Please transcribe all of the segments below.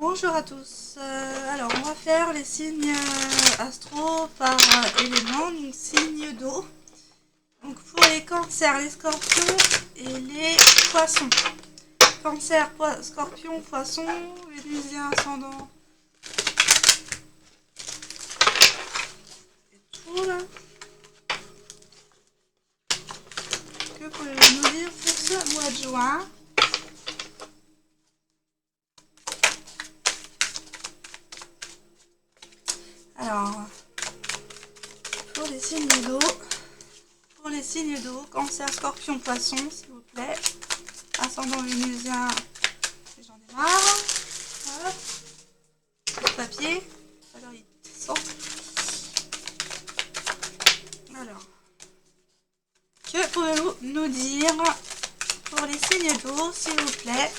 Bonjour à tous. Alors, on va faire les signes astro par élément, donc signes d'eau. Donc, pour les cancers, les scorpions et les poissons. Cancer, scorpion, poisson, Vénusien, ascendant. Et tout là. Que pouvez-vous nous dire pour ce mois de juin? Alors, pour les signes d'eau, cancer, scorpion, poisson, s'il vous plaît. Ascendant vénusien, j'en ai marre. Hop. Le papier. Alors, il sort. Alors, que pouvez-vous nous dire pour les signes d'eau, s'il vous plaît?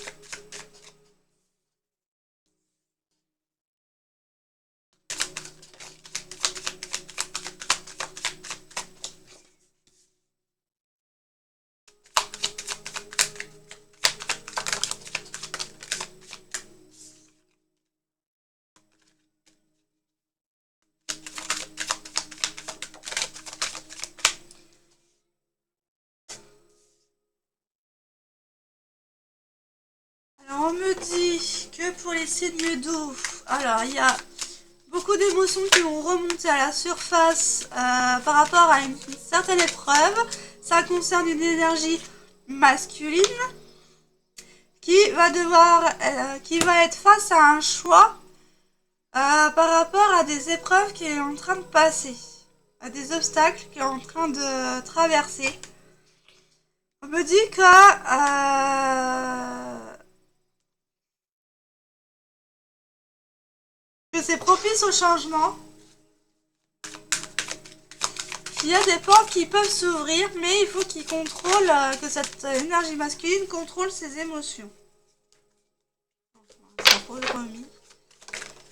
Alors, on me dit que pour les signes d'eau, alors il y a beaucoup d'émotions qui vont remonter à la surface par rapport à une certaine épreuve. Ça concerne une énergie masculine qui va être face à un choix par rapport à des épreuves qu'il est en train de passer, à des obstacles qu'il est en train de traverser. On me dit que c'est propice au changement. Il y a des portes qui peuvent s'ouvrir, mais il faut qu'il contrôle, que cette énergie masculine contrôle ses émotions.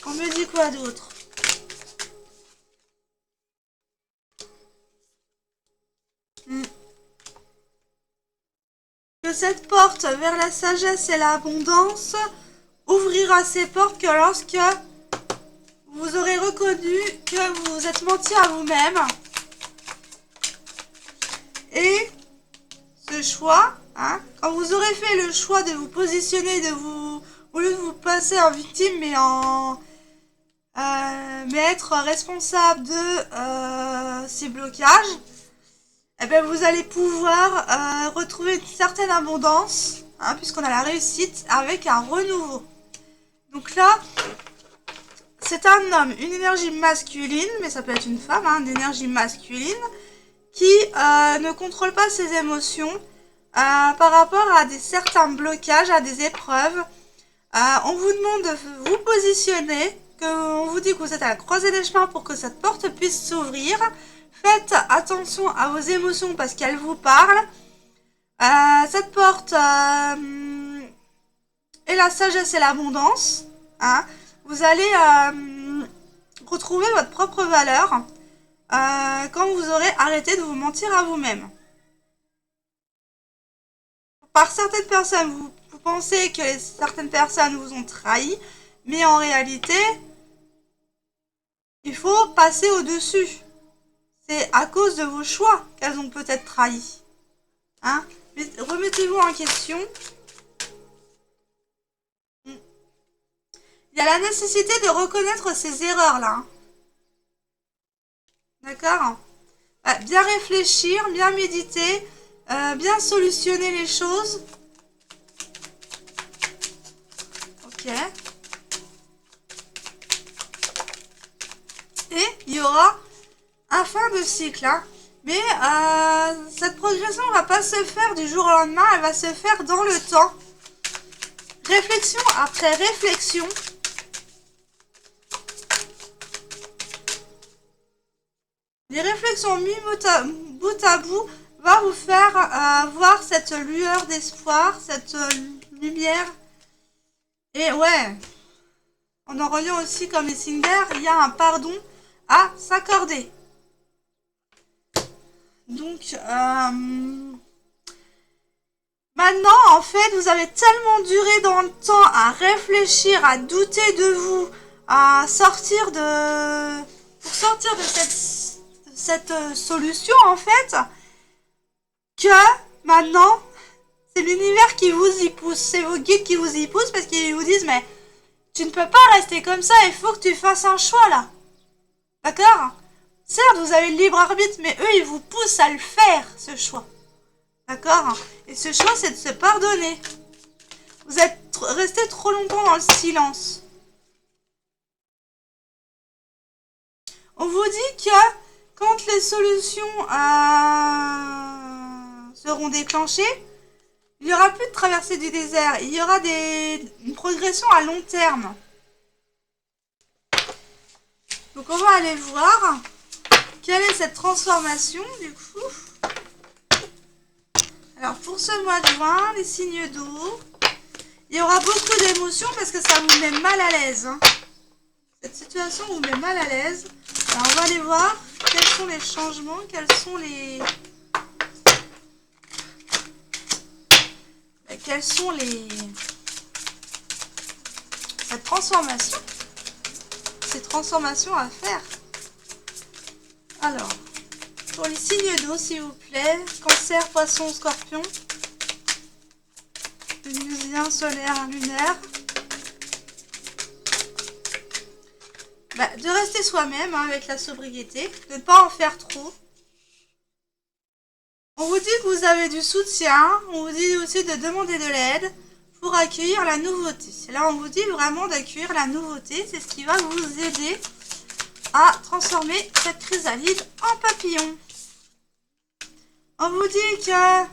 On me dit quoi d'autre? Que cette porte vers la sagesse et l'abondance ouvrira ses portes que lorsque vous aurez reconnu que vous vous êtes menti à vous-même. Et ce choix, quand vous aurez fait le choix de vous positionner, au lieu de vous passer en victime, mais être responsable de ces blocages, eh bien vous allez pouvoir retrouver une certaine abondance, puisqu'on a la réussite avec un renouveau. Donc là, c'est un homme, une énergie masculine, mais ça peut être une femme, une énergie masculine, qui ne contrôle pas ses émotions par rapport à certains blocages, à des épreuves. On vous demande de vous positionner, on vous dit que vous êtes à la croisée des chemins pour que cette porte puisse s'ouvrir. Faites attention à vos émotions parce qu'elles vous parlent. Cette porte est la sagesse et l'abondance. Vous allez retrouver votre propre valeur quand vous aurez arrêté de vous mentir à vous-même. Par certaines personnes, vous pensez que certaines personnes vous ont trahi, mais en réalité, il faut passer au-dessus. C'est à cause de vos choix qu'elles ont peut-être trahi. Mais remettez-vous en question. Il y a la nécessité de reconnaître ces erreurs-là. D'accord? Bien réfléchir, bien méditer, bien solutionner les choses. Ok. Et il y aura un fin de cycle. Mais cette progression ne va pas se faire du jour au lendemain, elle va se faire dans le temps. Réflexion après réflexion. Les réflexions mis bout à bout va vous faire voir cette lueur d'espoir, cette lumière. Et ouais, on en revient aussi comme les signes d'air, il y a un pardon à s'accorder. Donc, Maintenant, en fait, vous avez tellement duré dans le temps à réfléchir, à douter de vous, à sortir de... pour sortir de cette solution, en fait, que maintenant, c'est l'univers qui vous y pousse. C'est vos guides qui vous y poussent parce qu'ils vous disent, mais tu ne peux pas rester comme ça, il faut que tu fasses un choix, là. D'accord? Certes, vous avez le libre arbitre, mais eux, ils vous poussent à le faire, ce choix. D'accord? Et ce choix, c'est de se pardonner. Vous êtes resté trop longtemps dans le silence. On vous dit que quand les solutions seront déclenchées, il n'y aura plus de traversée du désert. Il y aura une progression à long terme. Donc on va aller voir quelle est cette transformation du coup. Alors pour ce mois de juin, les signes d'eau, il y aura beaucoup d'émotions parce que ça vous met mal à l'aise. Hein. Cette situation vous met mal à l'aise. Alors on va aller voir quels sont les changements, quels sont cette transformation, ces transformations à faire. Alors, pour les signes d'eau, s'il vous plaît, Cancer, Poisson, Scorpion, Vénusien, solaire, lunaire. De rester soi-même hein, avec la sobriété, de ne pas en faire trop. On vous dit que vous avez du soutien, on vous dit aussi de demander de l'aide pour accueillir la nouveauté. Là, on vous dit vraiment d'accueillir la nouveauté, c'est ce qui va vous aider à transformer cette chrysalide en papillon. On vous dit que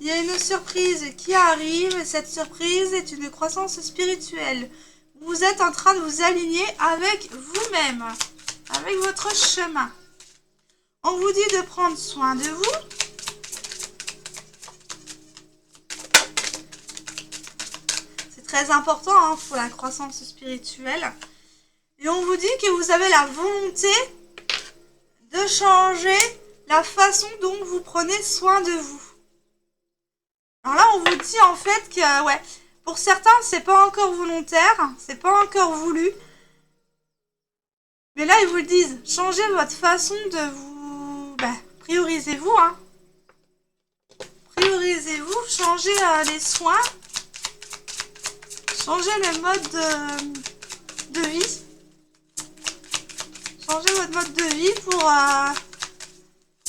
il y a une surprise qui arrive et cette surprise est une croissance spirituelle. Vous êtes en train de vous aligner avec vous-même, avec votre chemin. On vous dit de prendre soin de vous. C'est très important hein, pour la croissance spirituelle. Et on vous dit que vous avez la volonté de changer la façon dont vous prenez soin de vous. Alors là, on vous dit en fait que, ouais, pour certains, c'est pas encore volontaire, c'est pas encore voulu. Mais là, ils vous le disent, changez votre façon de vous... priorisez-vous, hein. Priorisez-vous, changez les soins, changez le mode de vie. Changez votre mode de vie pour...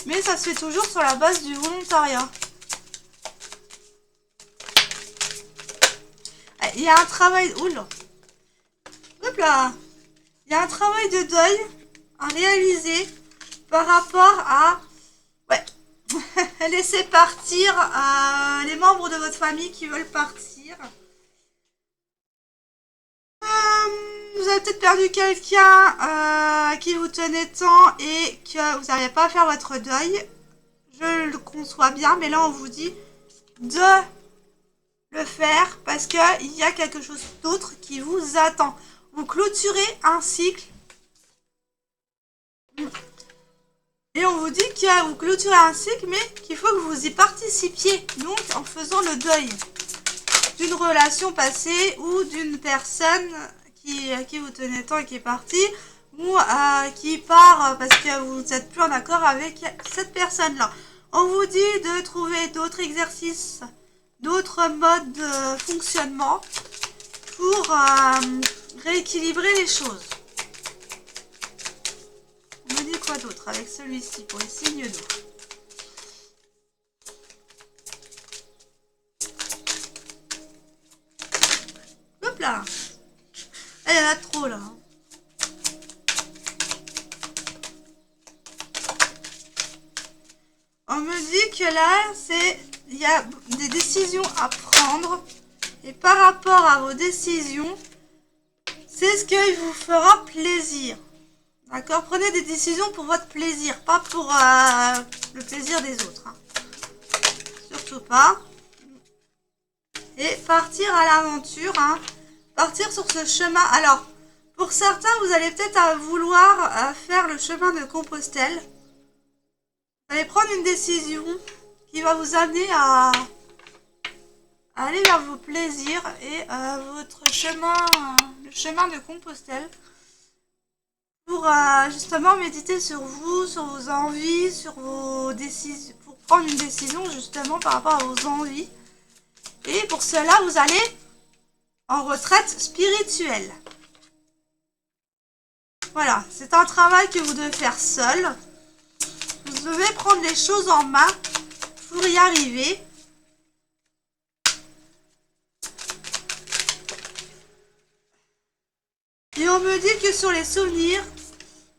Mais ça se fait toujours sur la base du volontariat. Il y a un travail... Oula. Hop là. Il y a un travail de deuil à réaliser par rapport à... Ouais. Laisser partir les membres de votre famille qui veulent partir. Vous avez peut-être perdu quelqu'un à qui vous tenez tant et que vous n'arrivez pas à faire votre deuil. Je le conçois bien, mais là on vous dit de le faire parce qu'il y a quelque chose d'autre qui vous attend. Vous clôturez un cycle. Et on vous dit que vous clôturez un cycle, mais qu'il faut que vous y participiez. Donc en faisant le deuil d'une relation passée ou d'une personne à qui vous tenez tant et qui est partie, ou qui part parce que vous n'êtes plus en accord avec cette personne-là. On vous dit de trouver d'autres exercices, d'autres modes de fonctionnement pour rééquilibrer les choses. On me dit quoi d'autre avec celui-ci pour les signes d'eau? Hop là! Il y en a trop là. On me dit que là, il y a des décisions à prendre. Et par rapport à vos décisions, c'est ce qui vous fera plaisir. D'accord? Prenez des décisions pour votre plaisir, pas pour le plaisir des autres. Hein. Surtout pas. Et partir à l'aventure, hein. Partir sur ce chemin. Alors, pour certains, vous allez peut-être vouloir faire le chemin de Compostelle. Vous allez prendre une décision qui va vous amener à aller vers vos plaisirs et votre chemin, le chemin de Compostelle, pour justement méditer sur vous, sur vos envies, sur vos décisions, pour prendre une décision justement par rapport à vos envies. Et pour cela, vous allez en retraite spirituelle. Voilà, c'est un travail que vous devez faire seul. Vous devez prendre les choses en main pour y arriver. Et on me dit que sur les souvenirs,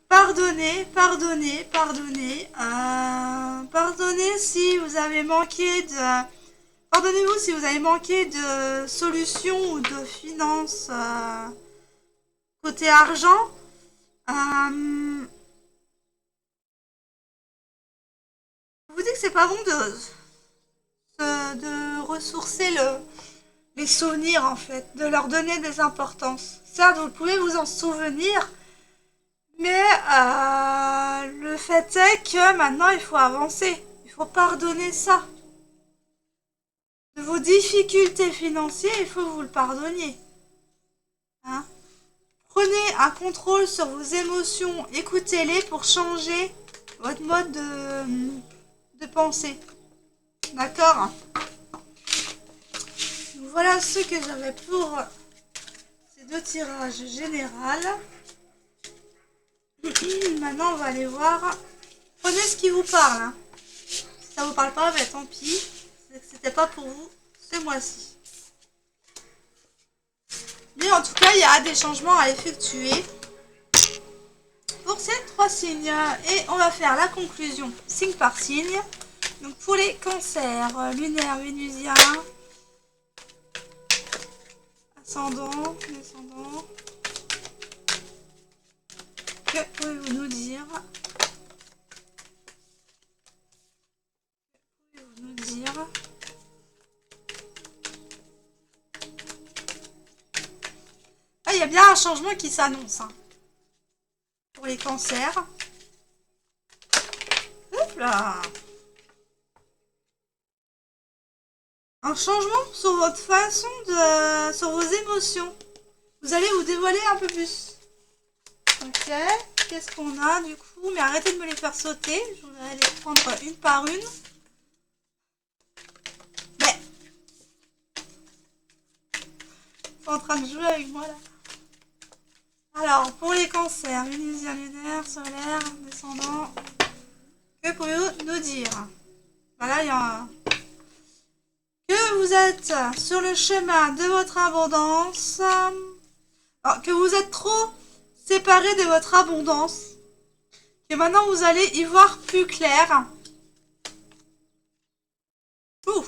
pardonnez, pardonnez, pardonnez. Pardonnez si vous avez manqué de... Pardonnez-vous si vous avez manqué de solutions ou de finances côté argent. Je vous dis que c'est pas bon de ressourcer les souvenirs en fait, de leur donner des importances. Certes, vous pouvez vous en souvenir, mais le fait est que maintenant il faut avancer, il faut pardonner ça. De vos difficultés financières, il faut que vous le pardonniez. Hein? Prenez un contrôle sur vos émotions, écoutez-les pour changer votre mode de pensée. D'accord? Voilà ce que j'avais pour ces deux tirages généraux. Maintenant, on va aller voir. Prenez ce qui vous parle. Hein. Si ça vous parle pas, ben, tant pis. C'était pas pour vous ce mois-ci. Mais en tout cas, il y a des changements à effectuer pour ces 3 signes. Et on va faire la conclusion signe par signe. Donc pour les cancers, lunaire, vénusien, ascendant, descendant. Que pouvez-vous nous dire? Que pouvez-vous nous dire? Ah, il y a bien un changement qui s'annonce hein, pour les cancers. Hop là! Un changement sur votre façon de... sur vos émotions. Vous allez vous dévoiler un peu plus. Ok, qu'est-ce qu'on a du coup? Mais arrêtez de me les faire sauter. Je voudrais les prendre une par une. Mais... ils sont en train de jouer avec moi là. Alors, pour les cancers, vénusien, lunaire, solaire, descendant, que pouvez-vous nous dire? Voilà, il y a un... Que vous êtes sur le chemin de votre abondance, alors, que vous êtes trop séparé de votre abondance, que maintenant vous allez y voir plus clair. Ouh,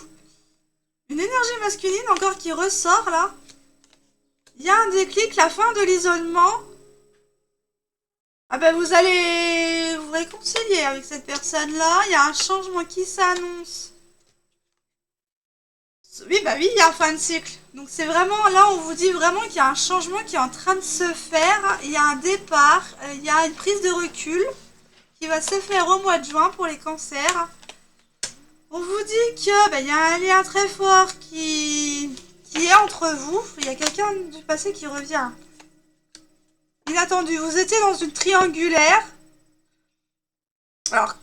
une énergie masculine encore qui ressort là. Il y a un déclic, la fin de l'isolement. Ah ben vous allez vous réconcilier avec cette personne-là. Il y a un changement qui s'annonce. Oui, bah oui, il y a un fin de cycle. Donc c'est vraiment, là on vous dit vraiment qu'il y a un changement qui est en train de se faire. Il y a un départ, il y a une prise de recul qui va se faire au mois de juin pour les cancers. On vous dit que il y a un lien très fort qui est entre vous. Il y a quelqu'un du passé qui revient. Inattendu, vous étiez dans une triangulaire. Alors,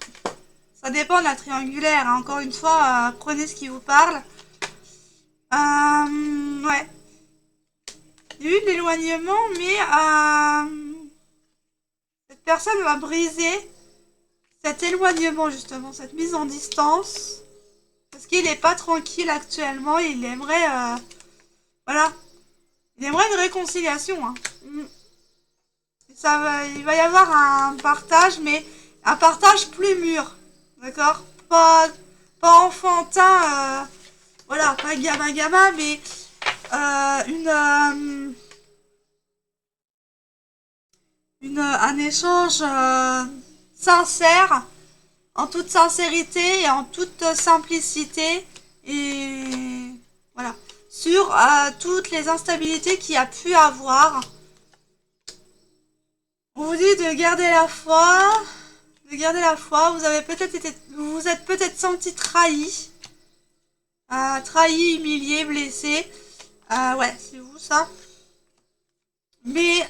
ça dépend de la triangulaire. Hein. Encore une fois, prenez ce qui vous parle. Ouais. Il y a eu de l'éloignement, mais cette personne va briser cet éloignement, justement, cette mise en distance. Parce qu'il n'est pas tranquille actuellement. Il aimerait... voilà. Il aimerait une réconciliation. Hein. Il va y avoir un partage, mais un partage plus mûr. D'accord? Pas enfantin... voilà, pas gamin, mais un échange sincère, en toute sincérité et en toute simplicité, et voilà, sur toutes les instabilités qu'il y a pu avoir. On vous dit de garder la foi, vous avez peut-être été, vous vous êtes peut-être senti trahi. trahi, humilié, blessé. Ouais, c'est vous ça. Mais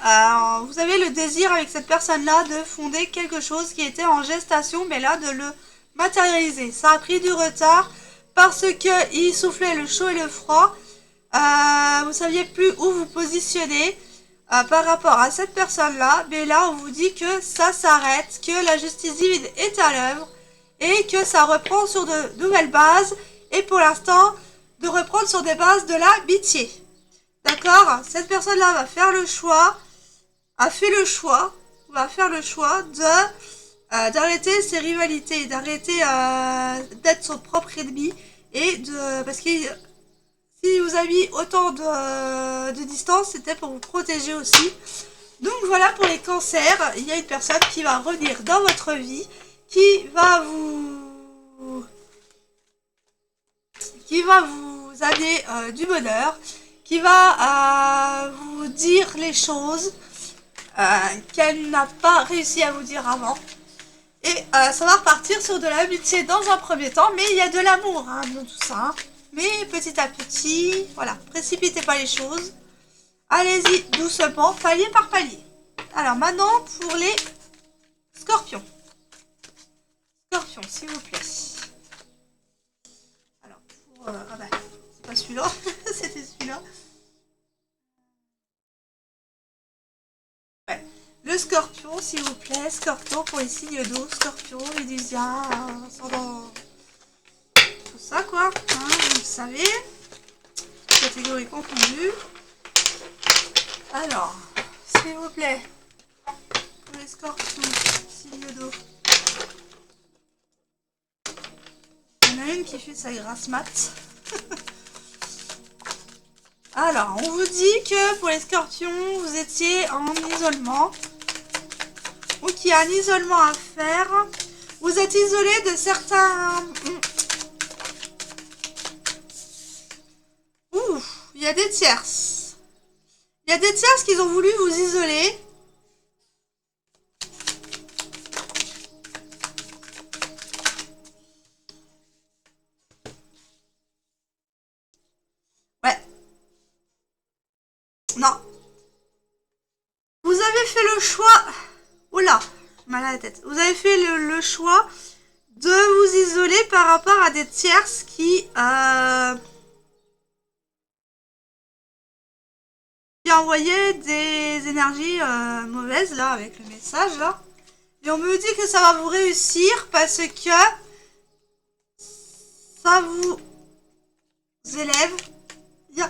vous avez le désir avec cette personne-là de fonder quelque chose qui était en gestation, mais là de le matérialiser. Ça a pris du retard parce que il soufflait le chaud et le froid. Vous saviez plus où vous positionner par rapport à cette personne-là. Mais là, on vous dit que ça s'arrête, que la justice divine est à l'œuvre et que ça reprend sur de nouvelles bases. Et pour l'instant, de reprendre sur des bases de l'amitié. D'accord? Cette personne-là va faire le choix, va faire le choix de d'arrêter ses rivalités, d'arrêter d'être son propre ennemi et parce que si vous avez mis autant de distance, c'était pour vous protéger aussi. Donc voilà pour les cancers, il y a une personne qui va revenir dans votre vie, qui va vous amener du bonheur, qui va vous dire les choses qu'elle n'a pas réussi à vous dire avant. Et ça va repartir sur de l'amitié dans un premier temps, mais il y a de l'amour dans tout ça. Hein. Mais petit à petit, voilà, précipitez pas les choses. Allez-y doucement, palier par palier. Alors maintenant, pour les scorpions. Scorpions, s'il vous plaît. Alors, pour... ah bah, c'est pas celui-là, c'était celui-là. Ouais. Le scorpion, s'il vous plaît. Scorpion pour les signes d'eau. Scorpion, médusien, ascendant... tout ça, quoi. Hein, vous le savez. Catégorie confondue. Alors, s'il vous plaît. Pour les scorpions, signes d'eau. Il y en a une qui fait sa grasse mat. Alors, on vous dit que pour les scorpions, vous étiez en isolement. Ou qu'il y a un isolement à faire. Vous êtes isolé de certains... Ouh, il y a des tierces. Il y a des tierces qui ont voulu vous isoler. Ouais. Non. Vous avez fait le choix... Oula, mal à la tête. Vous avez fait le choix de vous isoler par rapport à des tierces qui envoyaient des énergies mauvaises, là, avec le message, là. Et on me dit que ça va vous réussir parce que ça vous élève. Il y a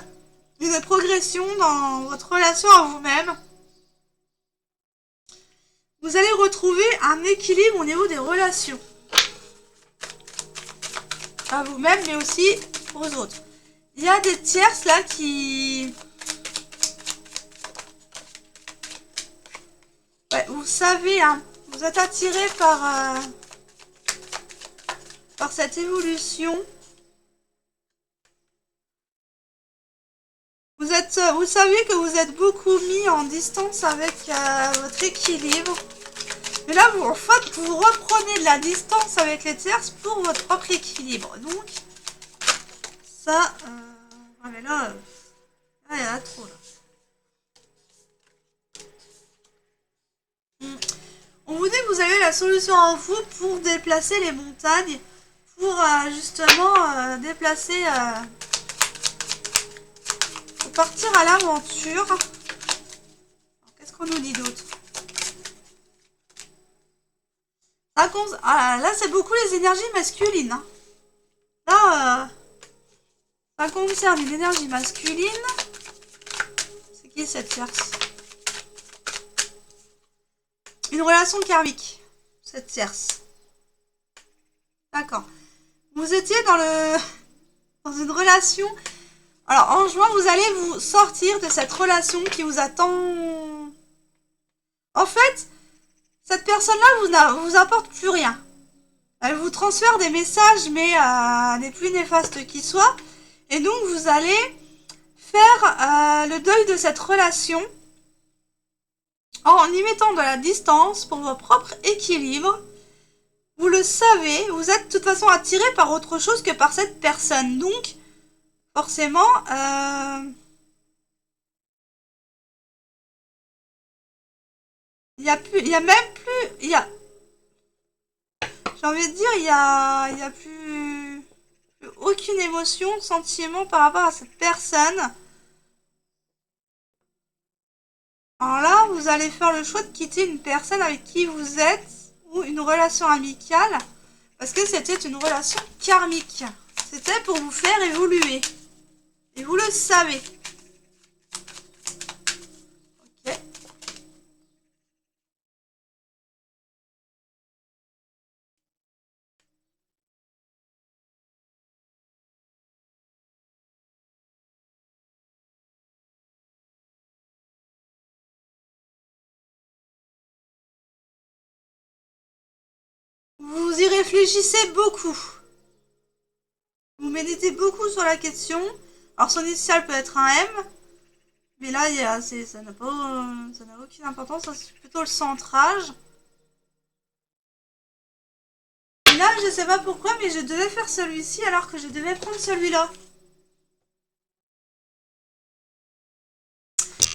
une progression dans votre relation à vous-même. Vous allez retrouver un équilibre au niveau des relations. À vous-même, mais aussi aux autres. Il y a des tierces là qui... Ouais, vous savez, hein, vous êtes attiré par cette évolution. Vous savez que vous êtes beaucoup mis en distance avec votre équilibre. Mais là, en fait, vous reprenez de la distance avec les tierces pour votre propre équilibre. Donc, ça... ouais, mais là, il y en a trop, là. On vous dit que vous avez la solution en vous pour déplacer les montagnes. Pour justement déplacer... pour partir à l'aventure. Qu'est-ce qu'on nous dit d'autre? Là, c'est beaucoup les énergies masculines. Hein. Là, ça concerne une énergie masculine. C'est qui cette tierce? Une relation karmique. Cette tierce. D'accord. Vous étiez dans une relation... Alors, en juin, vous allez vous sortir de cette relation qui vous attend... En fait... Cette personne-là vous apporte plus rien. Elle vous transfère des messages, mais n'est plus néfaste qu'il soit. Et donc, vous allez faire le deuil de cette relation en y mettant de la distance pour votre propre équilibre. Vous le savez, vous êtes de toute façon attiré par autre chose que par cette personne. Donc, forcément, il y a plus, il y a même plus, il y a, j'ai envie de dire, il y a plus aucune émotion, sentiment par rapport à cette personne. Alors là, vous allez faire le choix de quitter une personne avec qui vous êtes ou une relation amicale parce que c'était une relation karmique. C'était pour vous faire évoluer. Et vous le savez. Ok. Vous y réfléchissez beaucoup. Vous méditez beaucoup sur la question. Alors son initiale peut être un M. Mais là, ça n'a aucune importance. C'est plutôt le centrage. Et là, je sais pas pourquoi, mais je devais faire celui-ci alors que je devais prendre celui-là.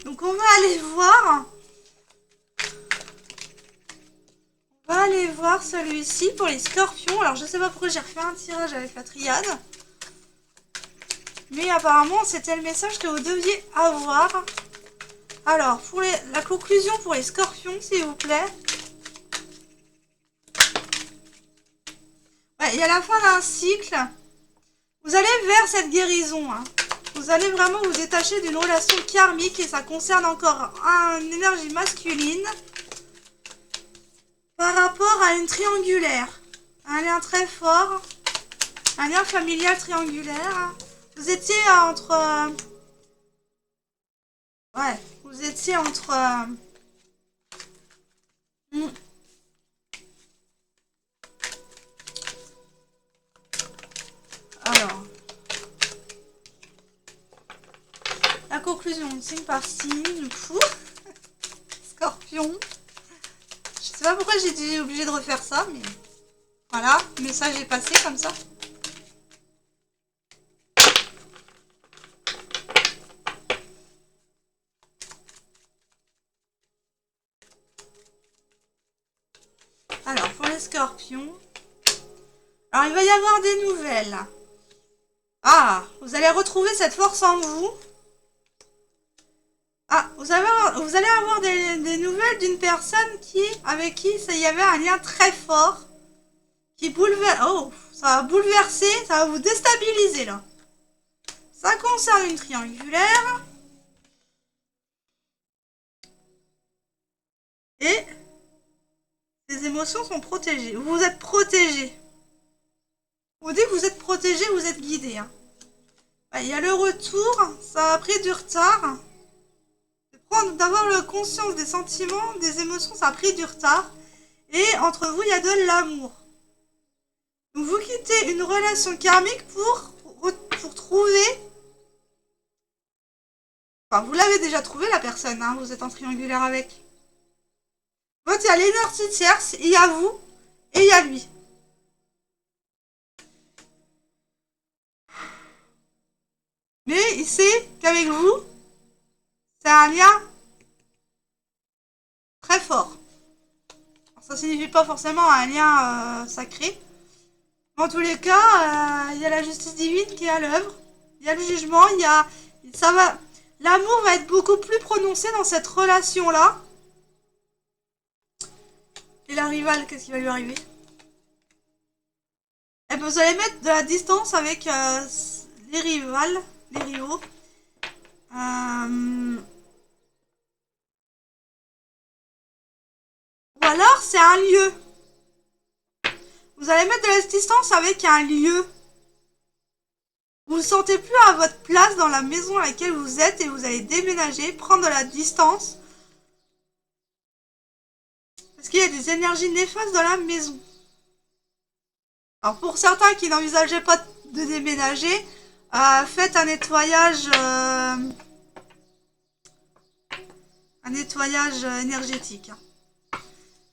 Donc on va aller voir. On va aller voir celui-ci pour les scorpions. Alors je sais pas pourquoi j'ai refait un tirage avec la triade. Mais apparemment c'était le message que vous deviez avoir. Alors pour la conclusion pour les scorpions s'il vous plaît. Ouais, et à la fin d'un cycle, vous allez vers cette guérison. Hein. Vous allez vraiment vous détacher d'une relation karmique et ça concerne encore une énergie masculine. Par rapport à une triangulaire, un lien très fort, un lien familial triangulaire. Vous étiez entre... ouais, vous étiez entre... Alors... La conclusion, signe par signe, du coup. Scorpion. Je sais pas pourquoi j'ai été obligée de refaire ça, mais... Voilà, le message est passé comme ça. Alors, pour les scorpions... Alors, il va y avoir des nouvelles. Ah, vous allez retrouver cette force en vous. Ah, vous allez avoir des nouvelles d'une personne avec qui il y avait un lien très fort. Qui bouleverse... Oh, ça va bouleverser, ça va vous déstabiliser là. Ça concerne une triangulaire. Et les émotions sont protégées. Vous êtes protégé. Vous dites que vous êtes protégé, vous êtes guidé. Hein. Il y a le retour, ça a pris du retard. D'avoir la conscience des sentiments, des émotions, ça a pris du retard. Et entre vous, il y a de l'amour. Donc vous quittez une relation karmique pour trouver... Enfin, vous l'avez déjà trouvé la personne, hein, vous êtes en triangulaire avec. En fait, il y a l'énergie tierce, il y a vous et il y a lui. Mais il sait qu'avec vous, c'est un lien très fort. Alors, ça signifie pas forcément un lien sacré. En tous les cas, il y a la justice divine qui est à l'œuvre. Il y a le jugement, l'amour va être beaucoup plus prononcé dans cette relation-là. Et la rivale, qu'est-ce qui va lui arriver? Eh ben, vous allez mettre de la distance avec les rivaux. Ou alors, c'est un lieu. Vous allez mettre de la distance avec un lieu. Vous ne sentez plus à votre place dans la maison à laquelle vous êtes et vous allez déménager, prendre de la distance. Parce qu'il y a des énergies néfastes dans la maison. Alors pour certains qui n'envisageaient pas de déménager, faites un nettoyage énergétique.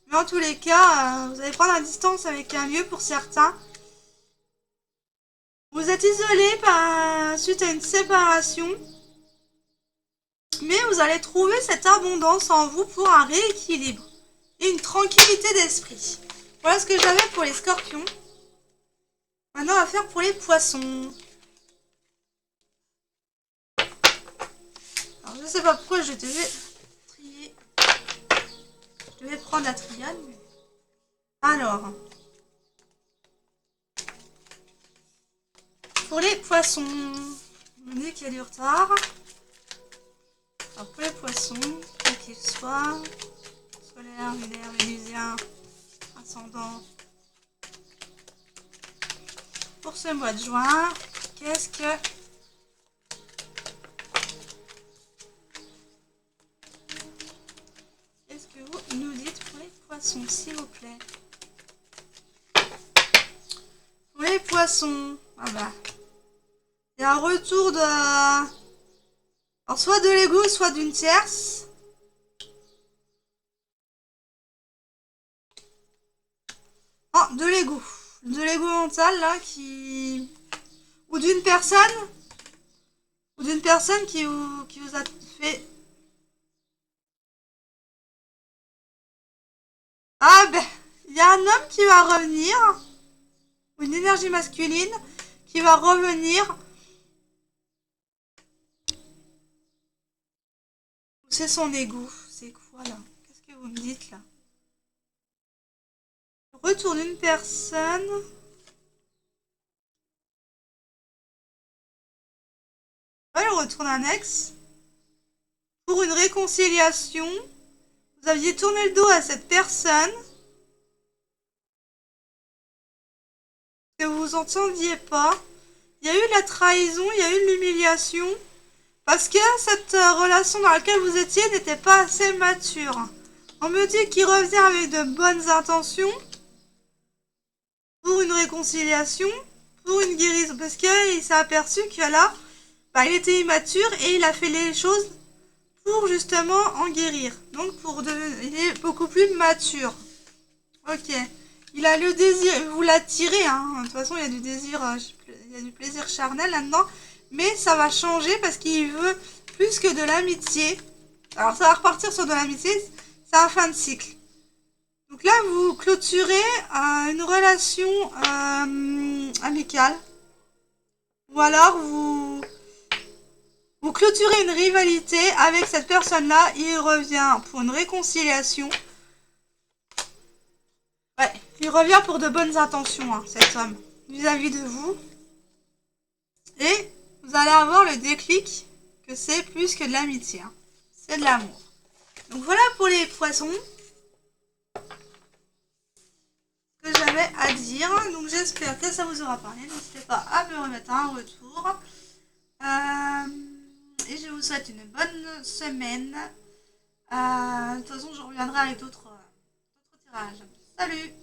Mais en tous les cas, vous allez prendre la distance avec un lieu pour certains. Vous êtes isolé suite à une séparation. Mais vous allez trouver cette abondance en vous pour un rééquilibre et une tranquillité d'esprit. Voilà ce que j'avais pour les scorpions. Maintenant, on va faire pour les poissons. Alors, je ne sais pas pourquoi je devais trier. Je devais prendre la triade. Alors, pour les poissons, on me dit qu'il y a du retard. Alors, pour les poissons, quels qu'ils soient, solaire, lunaire, vénusien, ascendant. Pour ce mois de juin, qu'est-ce que vous nous dites pour les poissons, s'il vous plaît? Pour les poissons, ah bah, il y a un retour de... Alors, soit de l'ego, soit d'une tierce. Oh, de l'ego. De l'ego mental, là, qui... Ou d'une personne. Ou d'une personne qui vous a fait... Ah ben, il y a un homme qui va revenir. Ou une énergie masculine qui va revenir. C'est son ego. C'est quoi, là? Qu'est-ce que vous me dites, là? Retour d'une personne... le retour d'un ex. Pour une réconciliation. Vous aviez tourné le dos à cette personne. Que vous vous entendiez pas. Il y a eu la trahison, il y a eu l'humiliation. Parce que cette relation dans laquelle vous étiez n'était pas assez mature. On me dit qu'il revient avec de bonnes intentions. Pour une réconciliation. Pour une guérison. Parce qu'il s'est aperçu que là, bah, il était immature et il a fait les choses pour justement en guérir. Donc il est beaucoup plus mature. Ok. Il a le désir, vous l'attirez, hein. De toute façon, il y a du désir, il y a du plaisir charnel là-dedans. Mais ça va changer parce qu'il veut plus que de l'amitié. Alors ça va repartir sur de l'amitié, c'est un fin de cycle. Donc là, vous clôturez une relation amicale. Ou alors vous clôturez une rivalité avec cette personne-là. Il revient pour une réconciliation. Ouais, il revient pour de bonnes intentions, hein, cet homme, vis-à-vis de vous. Et vous allez avoir le déclic que c'est plus que de l'amitié. Hein. C'est de l'amour. Donc voilà pour les poissons. Que j'avais à dire. Donc j'espère que ça vous aura parlé. N'hésitez pas à me remettre un retour. Et je vous souhaite une bonne semaine. De toute façon, je reviendrai avec d'autres tirages. Salut!